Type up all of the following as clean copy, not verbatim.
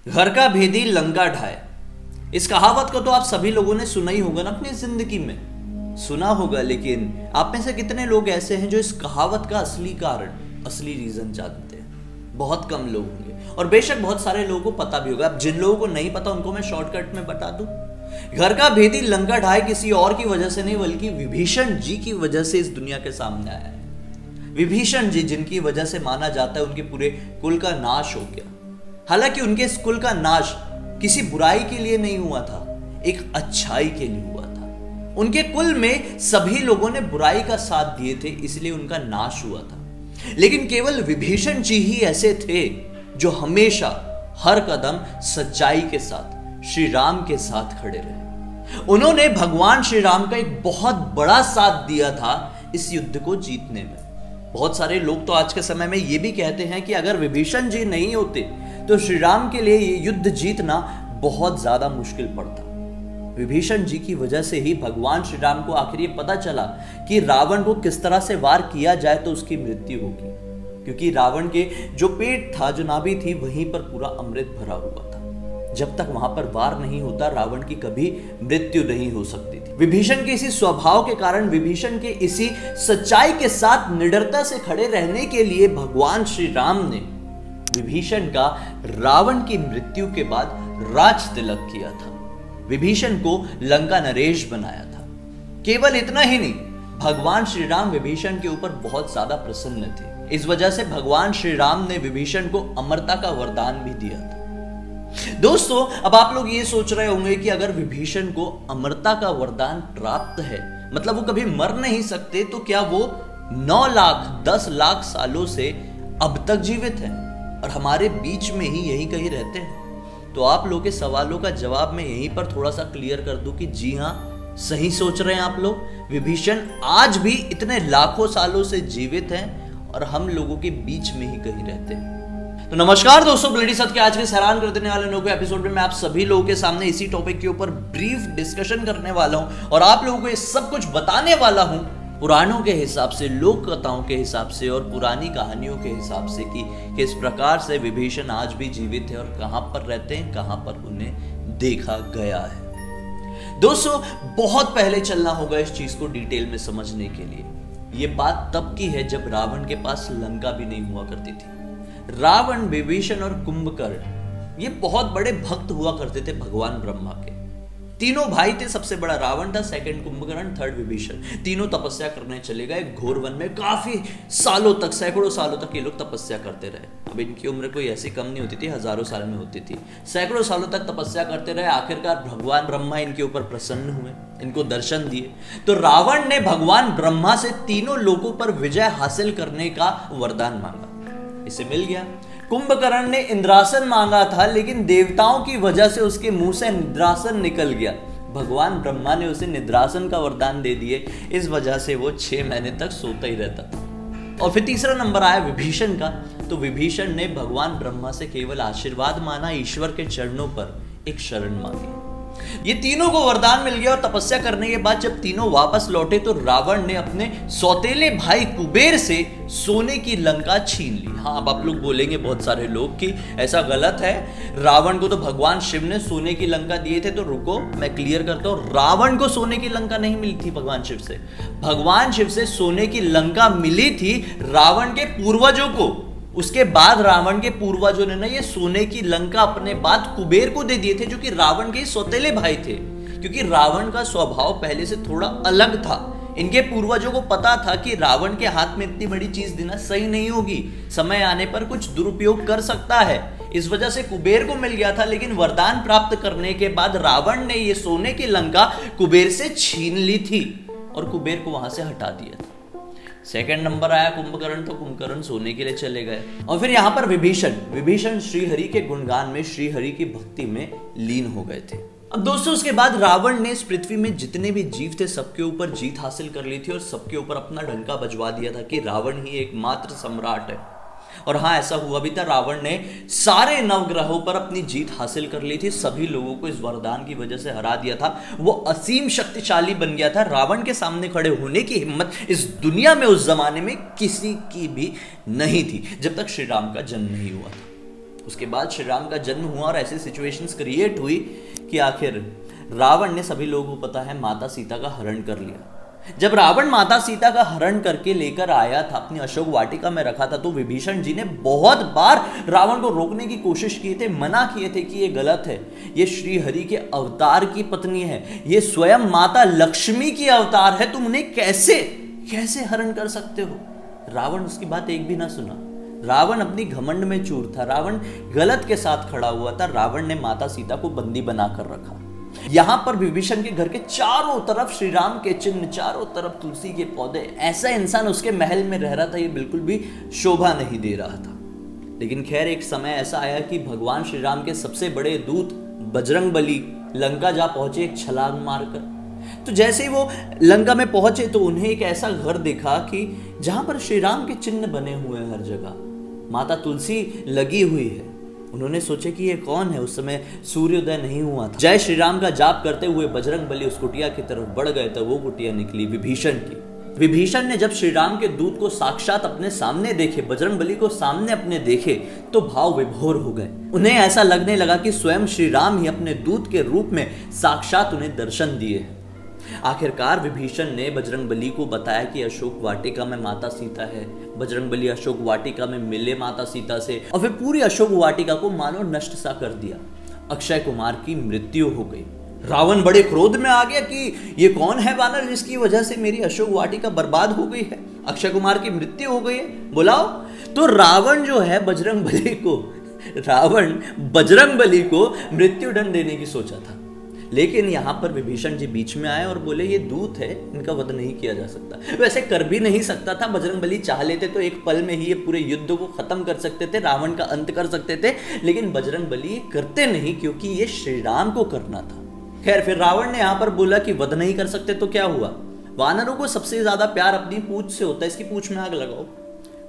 घर का भेदी लंका ढाए। इस कहावत को तो आप सभी लोगों ने सुना ही होगा ना अपनी जिंदगी में, सुना होगा। लेकिन आप में से कितने लोग ऐसे हैं जो इस कहावत का असली कारण, असली रीजन जानते हैं? बहुत कम लोग होंगे, और बेशक बहुत सारे लोगों को पता भी होगा। अब जिन लोगों को नहीं पता उनको मैं शॉर्टकट में बता दूं। घर का भेदी लंका ढाए किसी और की वजह से नहीं, बल्कि विभीषण जी की वजह से इस दुनिया के सामने आया है। विभीषण जी जिनकी वजह से माना जाता है उनके पूरे कुल का नाश हो गया। हालांकि उनके इस कुल का नाश किसी बुराई के लिए नहीं हुआ था, एक अच्छाई के लिए हुआ था। उनके कुल में सभी लोगों ने बुराई का साथ दिए थे, इसलिए उनका नाश हुआ था। लेकिन केवल विभीषण जी ही ऐसे थे जो हमेशा हर कदम सच्चाई के साथ श्री राम के साथ खड़े रहे। उन्होंने भगवान श्री राम का एक बहुत बड़ा साथ दिया था इस युद्ध को जीतने में। बहुत सारे लोग तो आज के समय में ये भी कहते हैं कि अगर विभीषण जी नहीं होते तो श्री राम के लिए ये युद्ध जीतना बहुत ज्यादा मुश्किल पड़ता। विभीषण जी की वजह से ही भगवान श्री राम को आखिर ये पता चला कि रावण को किस तरह से वार किया जाए तो उसकी मृत्यु होगी, क्योंकि रावण के जो पेट था, जो नाभि थी, वहीं पर पूरा अमृत भरा हुआ था। जब तक वहां पर वार नहीं होता रावण की कभी मृत्यु नहीं हो सकती थी। विभीषण के इसी स्वभाव के कारण, विभीषण के इसी सच्चाई के साथ निडरता से खड़े रहने के लिए भगवान श्री राम ने विभीषण का रावण की मृत्यु के बाद राज तिलक किया था, विभीषण को लंका नरेश बनाया था। केवल इतना ही नहीं, भगवान श्री राम विभीषण के ऊपर बहुत ज्यादा प्रसन्न थे। इस वजह से भगवान श्री राम ने विभीषण को अमरता का वरदान भी दिया था। दोस्तों, अब आप लोग ये सोच रहे होंगे कि अगर विभीषण को अमरता का वरदान प्राप्त है, मतलब वो कभी मर नहीं सकते, तो क्या वो 9 लाख 10 लाख सालों से अब तक जीवित हैं और हमारे बीच में ही यहीं कहीं रहते हैं? तो आप लोगों के सवालों का जवाब मैं यहीं पर थोड़ा सा क्लियर कर दूं कि जी हां, सही सोच रहे हैं आप लोग। विभीषण आज भी इतने लाखों सालों से जीवित हैं और हम लोगों के बीच में ही कहीं रहते हैं। तो नमस्कार दोस्तों, ब्लडी सत्य के आज के हैरान कर देने वाले नोको एपिसोड में मैं आप सभी लोगों के सामने इसी टॉपिक के ऊपर ब्रीफ डिस्कशन करने वाला हूं और आप लोगों को ये सब कुछ बताने वाला हूं पुराणों के हिसाब से, लोक कथाओं के हिसाब से और पुरानी कहानियों के हिसाब से कि किस प्रकार से विभीषण आज भी जीवित है और कहां पर रहते हैं, कहां पर उन्हें देखा गया है। दोस्तों, बहुत पहले चलना होगा इस चीज को डिटेल में समझने के लिए। यह बात तब की है जब रावण के पास लंका भी नहीं हुआ करती थी। रावण, विभीषण और कुंभकर्ण ये बहुत बड़े भक्त हुआ करते थे भगवान ब्रह्मा के। तीनों भाई थे, सबसे बड़ा रावण था, सेकंड कुंभकर्ण, थर्ड विभीषण। तीनों तपस्या करने चले गए घोर वन में। काफी सालों तक, सैकड़ों सालों तक ये लोग तपस्या करते रहे। अब इनकी उम्र कोई ऐसी कम नहीं होती थी, हजारों साल में होती थी। सैकड़ों सालों तक तपस्या करते रहे। आखिरकार भगवान ब्रह्मा इनके ऊपर प्रसन्न हुए, इनको दर्शन दिए। तो रावण ने भगवान ब्रह्मा से तीनों लोगों पर विजय हासिल करने का वरदान मांगा, इसे मिल गया। कुंभकर्ण ने इंद्रासन मांगा था, लेकिन देवताओं की वजह से उसके मुंह से निद्रासन निकल गया। भगवान ब्रह्मा ने उसे निद्रासन का वरदान दे दिए, इस वजह से वो 6 महीने तक सोता ही रहता था। और फिर तीसरा नंबर आया विभीषण का। तो विभीषण ने भगवान ब्रह्मा से केवल आशीर्वाद माना, ईश्वर के चरणों पर एक शरण मांगी। ये तीनों को वरदान मिल गया और तपस्या करने के बाद जब तीनों वापस लौटे तो रावण ने अपने सौतेले भाई कुबेर से सोने की लंका छीन ली। हाँ, अब आप लोग बोलेंगे बहुत सारे लोग कि ऐसा गलत है, रावण को तो भगवान शिव ने सोने की लंका दिए थे। तो रुको, मैं क्लियर करता हूं। रावण को सोने की लंका नहीं मिली थी भगवान शिव से। भगवान शिव से सोने की लंका मिली थी रावण के पूर्वजों को। उसके बाद रावण के पूर्वजों ने ये सोने की लंका अपने बाद कुबेर को दे दिए थे, जो कि रावण के सौतेले भाई थे। क्योंकि रावण का स्वभाव पहले से थोड़ा अलग था। इनके पूर्वजों को पता था कि रावण के हाथ में इतनी बड़ी चीज देना सही नहीं होगी, समय आने पर कुछ दुरुपयोग कर सकता है। इस वजह से कुबेर को मिल गया था। लेकिन वरदान प्राप्त करने के बाद रावण ने ये सोने की लंका कुबेर से छीन ली थी और कुबेर को वहां से हटा दिया था। सेकंड नंबर आया कुंभकर्ण। तो कुंभकर्ण सोने के लिए चले गए। और फिर यहां पर विभीषण श्रीहरि के गुणगान में, श्रीहरि की भक्ति में लीन हो गए थे। अब दोस्तों, उसके बाद रावण ने इस पृथ्वी में जितने भी जीव थे सबके ऊपर जीत हासिल कर ली थी और सबके ऊपर अपना डंका बजवा दिया था कि रावण ही एकमात्र सम्राट है। और हाँ, ऐसा हुआ भी था। रावण ने सारे नवग्रहों पर अपनी जीत हासिल कर ली थी, सभी लोगों को इस वरदान की वजह से हरा दिया था। वो असीम शक्तिशाली बन गया था। रावण के सामने खड़े होने की हिम्मत इस दुनिया में उस जमाने में किसी की भी नहीं थी, जब तक श्री राम का जन्म नहीं हुआ था। उसके बाद श्री राम का जन्म हुआ और ऐसी सिचुएशंस क्रिएट हुई कि आखिर रावण ने, सभी लोगों को पता है, माता सीता का हरण कर लिया। जब रावण माता सीता का हरण करके लेकर आया था, अपनी अशोक वाटिका में रखा था, तो विभीषण जी ने बहुत बार रावण को रोकने की कोशिश की थे, मना किए थे कि ये गलत है, ये श्री हरि के अवतार की पत्नी है, ये स्वयं माता लक्ष्मी की अवतार है, तुम उन्हें कैसे हरण कर सकते हो। रावण उसकी बात एक भी ना सुना। रावण अपनी घमंड में चूर था, रावण गलत के साथ खड़ा हुआ था। रावण ने माता सीता को बंदी बनाकर रखा। यहां पर विभीषण के घर के चारों तरफ श्री राम के चिन्ह, चारों तरफ तुलसी के पौधे। ऐसा इंसान उसके महल में रह रहा था, ये बिल्कुल भी शोभा नहीं दे रहा था। लेकिन खैर, एक समय ऐसा आया कि भगवान श्री राम के सबसे बड़े दूत बजरंगबली लंका जा पहुंचे एक छलांग मारकर। तो जैसे ही वो लंका में पहुंचे तो उन्हें एक ऐसा घर दिखा कि जहां पर श्री राम के चिन्ह बने हुए हैं, हर जगह माता तुलसी लगी हुई है। उन्होंने सोचे कि ये कौन है। उस समय सूर्योदय नहीं हुआ था। जय श्री राम का जाप करते हुए बजरंगबली उस कुटिया की तरफ बढ़ गए तो वो कुटिया निकली विभीषण की। विभीषण ने जब श्री राम के दूत को साक्षात अपने सामने देखे, बजरंगबली को सामने अपने देखे, तो भाव विभोर हो गए। उन्हें ऐसा लगने लगा कि स्वयं श्री राम ही अपने दूत के रूप में साक्षात उन्हें दर्शन दिए हैं। आखिरकार विभीषण ने बजरंगबली को बताया कि अशोक वाटिका में माता सीता है। बजरंगबली अशोक वाटिका में मिले माता सीता से और फिर पूरी अशोक वाटिका को मानो नष्ट सा कर दिया। अक्षय कुमार की मृत्यु हो गई। रावण बड़े क्रोध में आ गया कि ये कौन है वानर जिसकी वजह से मेरी अशोक वाटिका बर्बाद हो गई है, अक्षय कुमार की मृत्यु हो गई है, बुलाओ। तो रावण जो है रावण बजरंगबली को मृत्यु दंड देने की सोचा था। लेकिन यहां पर विभीषण जी बीच में आए और बोले ये दूत है, इनका वध नहीं किया जा सकता। वैसे कर भी नहीं सकता था। बजरंगबली चाह लेते तो एक पल में ही ये पूरे युद्ध को खत्म कर सकते थे, रावण का अंत कर सकते थे। लेकिन बजरंगबली करते नहीं, क्योंकि ये श्री राम को करना था। खैर, फिर रावण ने यहां पर बोला कि वध नहीं कर सकते तो क्या हुआ। वानरों को सबसे ज्यादा प्यार अपनी पूंछ से होता है, इसकी पूंछ में आग लगाओ।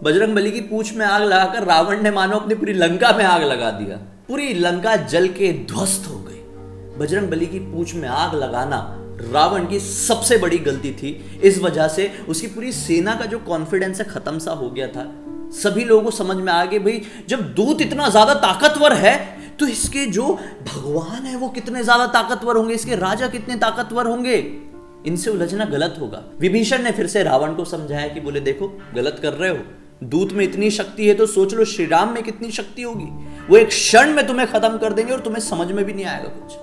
बजरंगबली की पूंछ में आग लगाकर रावण ने मानो अपनी पूरी लंका में आग लगा दिया। पूरी लंका जल के ध्वस्त हो गई। बजरंगबली की पूंछ में आग लगाना रावण की सबसे बड़ी गलती थी। इस वजह से उसकी पूरी सेना का जो कॉन्फिडेंस है खत्म सा हो गया था। सभी लोगों को समझ में आ गया, भाई जब दूत इतना ज्यादा ताकतवर है तो इसके जो भगवान है वो कितने ज्यादा ताकतवर होंगे, इसके राजा कितने ताकतवर होंगे। इनसे उलझना गलत होगा। विभीषण ने फिर से रावण को समझाया कि बोले देखो, गलत कर रहे हो। दूत में इतनी शक्ति है तो सोच लो श्री राम में कितनी शक्ति होगी। वो एक क्षण में तुम्हें खत्म कर देंगे और तुम्हें समझ में भी नहीं आएगा कुछ।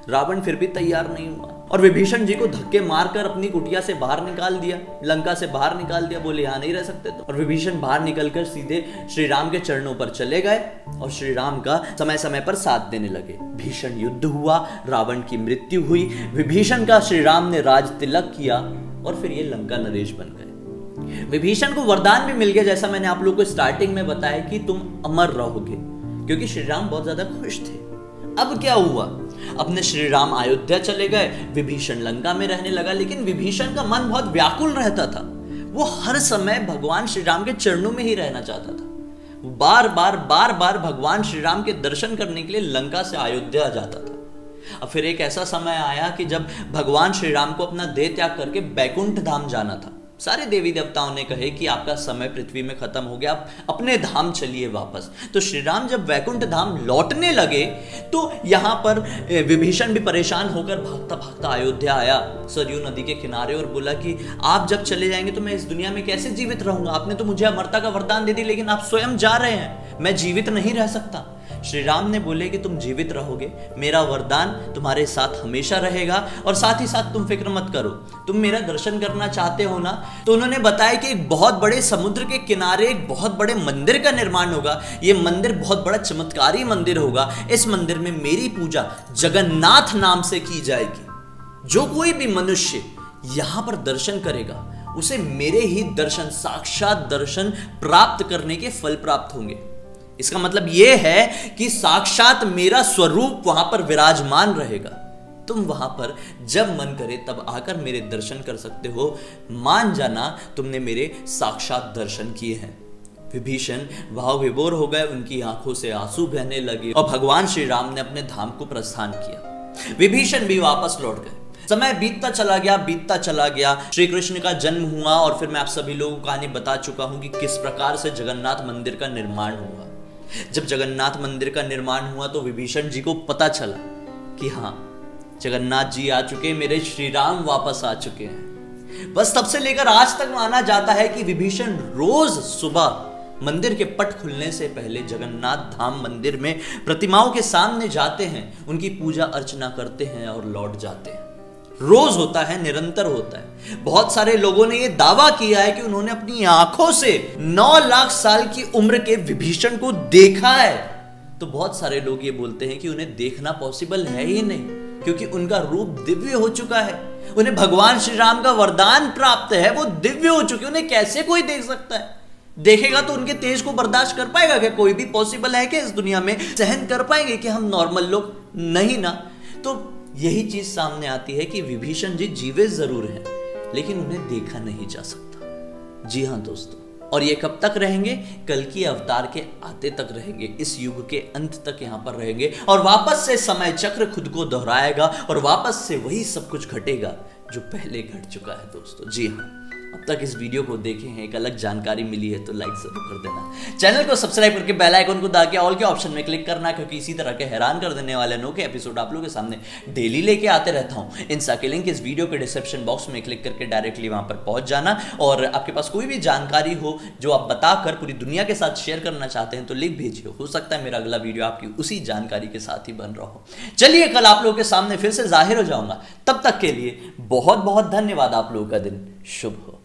रावण फिर भी तैयार नहीं हुआ और विभीषण जी को धक्के मारकर अपनी कुटिया से बाहर निकाल दिया, लंका से बाहर निकाल दिया। बोले यहां नहीं रह सकते तो। और विभीषण बाहर निकलकर सीधे श्री राम के चरणों पर चले गए और श्री राम का समय समय पर साथ देने लगे। भीषण युद्ध हुआ, रावण की मृत्यु हुई, विभीषण का श्री राम ने राज तिलक किया और फिर ये लंका नरेश बन गए। विभीषण को वरदान भी मिल गया, जैसा मैंने आप लोगों को स्टार्टिंग में बताया कि तुम अमर रहोगे, क्योंकि श्री राम बहुत ज्यादा खुश थे। अब क्या हुआ, अपने श्री राम अयोध्या चले गए, विभीषण लंका में रहने लगा। लेकिन विभीषण का मन बहुत व्याकुल रहता था। वो हर समय भगवान श्री राम के चरणों में ही रहना चाहता था। बार बार भगवान श्री राम के दर्शन करने के लिए लंका से अयोध्या जाता था। अब फिर एक ऐसा समय आया कि जब भगवान श्री राम को अपना देह त्याग करके बैकुंठ धाम जाना था। सारे देवी देवताओं ने कहे कि आपका समय पृथ्वी में खत्म हो गया, आप अपने धाम चलिए वापस। तो श्री राम जब वैकुंठ धाम लौटने लगे तो यहाँ पर विभीषण भी परेशान होकर भागता भागता अयोध्या आया सरयू नदी के किनारे और बोला कि आप जब चले जाएंगे तो मैं इस दुनिया में कैसे जीवित रहूंगा। आपने तो मुझे अमरता का वरदान दे दी, लेकिन आप स्वयं जा रहे हैं, मैं जीवित नहीं रह सकता। श्री राम ने बोले कि तुम जीवित रहोगे, मेरा वरदान तुम्हारे साथ हमेशा रहेगा और साथ ही साथ तुम फिक्र मत करो, तुम मेरा दर्शन करना चाहते हो ना। तो उन्होंने बताया कि एक बहुत बड़े समुद्र के किनारे एक बहुत बड़े मंदिर का निर्माण होगा। ये मंदिर बहुत बड़ा चमत्कारी मंदिर होगा। इस मंदिर में मेरी पूजा जगन्नाथ नाम से की जाएगी। जो कोई भी मनुष्य यहां पर दर्शन करेगा उसे मेरे ही दर्शन, साक्षात दर्शन प्राप्त करने के फल प्राप्त होंगे। इसका मतलब यह है कि साक्षात मेरा स्वरूप वहां पर विराजमान रहेगा। तुम वहां पर जब मन करे तब आकर मेरे दर्शन कर सकते हो। मान जाना तुमने मेरे साक्षात दर्शन किए हैं। विभीषण भाव विभोर हो गए, उनकी आंखों से आंसू बहने लगे और भगवान श्री राम ने अपने धाम को प्रस्थान किया। विभीषण भी वापस लौट गए। समय बीतता चला गया। श्री कृष्ण का जन्म हुआ और फिर मैं आप सभी लोगों को कहानी बता चुका हूं कि किस प्रकार से जगन्नाथ मंदिर का निर्माण हुआ। जब जगन्नाथ मंदिर का निर्माण हुआ तो विभीषण जी को पता चला कि हाँ, जगन्नाथ जी आ चुके, मेरे श्री राम वापस आ चुके हैं। बस तब से लेकर आज तक माना जाता है कि विभीषण रोज सुबह मंदिर के पट खुलने से पहले जगन्नाथ धाम मंदिर में प्रतिमाओं के सामने जाते हैं, उनकी पूजा अर्चना करते हैं और लौट जाते हैं। रोज होता है, निरंतर होता है। बहुत सारे लोगों ने यह दावा किया है कि उन्होंने अपनी आंखों से 9 लाख साल की उम्र के विभीषण को देखा है। तो बहुत सारे लोग ये बोलते हैं कि उन्हें देखना पॉसिबल है ही नहीं, क्योंकि उनका रूप दिव्य हो चुका है। उन्हें भगवान श्री राम का वरदान प्राप्त है, वो दिव्य हो चुके, उन्हें कैसे कोई देख सकता है? देखेगा तो उनके तेज को बर्दाश्त कर पाएगा क्या? कोई भी पॉसिबल है कि इस दुनिया में सहन कर पाएंगे कि हम नॉर्मल लोग? नहीं ना। तो यही चीज सामने आती है कि विभीषण जी जीवित जरूर हैं, लेकिन उन्हें देखा नहीं जा सकता। जी हां दोस्तों, और ये कब तक रहेंगे? कल की अवतार के आते तक रहेंगे, इस युग के अंत तक यहां पर रहेंगे, और वापस से समय चक्र खुद को दोहराएगा और वापस से वही सब कुछ घटेगा जो पहले घट चुका है दोस्तों। जी हाँ, अब तक इस वीडियो को देखे हैं, एक अलग जानकारी मिली है तो लाइक जरूर कर देना। चैनल को सब्सक्राइब करके बेल आइकन को दबा के ऑल के ऑप्शन में क्लिक करना, क्योंकि इसी तरह के हैरान कर देने वाले अनोखे एपिसोड आप लोगों के सामने डेली लेके आते रहता हूं। इन सबके लिंक इस वीडियो के डिस्क्रिप्शन बॉक्स में क्लिक करके डायरेक्टली वहां पर पहुंच जाना, और आपके पास कोई भी जानकारी हो जो आप बताकर पूरी दुनिया के साथ शेयर करना चाहते हैं तो लिंक भेजिए। हो सकता है मेरा अगला वीडियो आपकी उसी जानकारी के साथ ही बन रहा हो। चलिए, कल आप लोगों के सामने फिर से जाहिर हो जाऊंगा। तब तक के लिए बहुत बहुत धन्यवाद। आप लोगों का दिन शुभ हो।